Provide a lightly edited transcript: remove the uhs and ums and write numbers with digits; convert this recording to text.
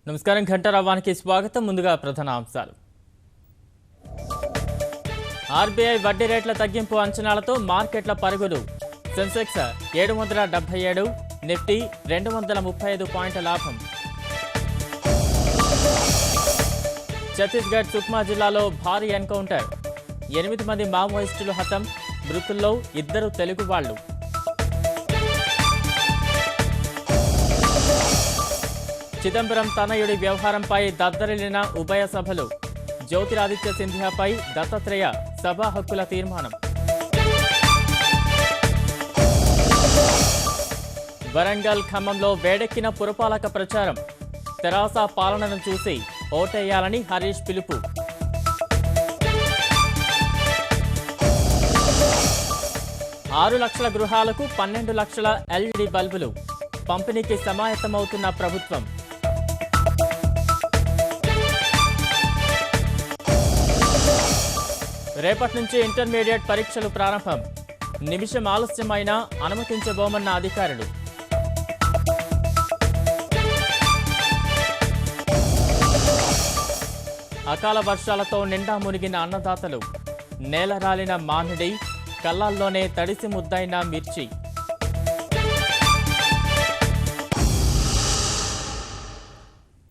నమస్కారం ఘంటారావానికి స్వాగతం. ముందుగా ప్రధాన అంశాలు. ఆర్బీఐ వడ్డీ రేట్ల తగ్గింపు అంచనాలతో మార్కెట్ల పరుగులు. సెన్సెక్స్ 777, నిఫ్టీ 235 పాయింట్ల లాభం. ఛత్తీస్గఢ్ సుక్మా జిల్లాలో భారీ ఎన్కౌంటర్. 8 మంది మావోయిస్టులు హతం, మృతుల్లో 2 తెలుగు వాళ్లు. చిదంబరం తనయుడి వ్యవహారంపై దద్దరిల్లిన ఉభయ సభలు. జ్యోతిరాదిత్య సింధియాపై దత్తాత్రేయ సభా హక్కుల తీర్మానం. వరంగల్ ఖమ్మంలో వేడెక్కిన పురపాలక ప్రచారం. తెరాస పాలనను చూసి ఓటేయాలని హరీష్ పిలుపు. ఆరు లక్షల గృహాలకు 12 లక్షల ఎల్ఈడి బల్బులు పంపిణీకి సమాయత్తమవుతున్న ప్రభుత్వం. రేపటి నుంచి ఇంటర్మీడియట్ పరీక్షలు ప్రారంభం. నిమిషం ఆలస్యమైనా అనుమతించబోమన్న అధికారులు. అకాల వర్షాలతో నిండా మునిగిన అన్నదాతలు. నేల రాలిన మామిడి, కళ్ళాల్లోనే తడిసి ముద్దైన మిర్చి.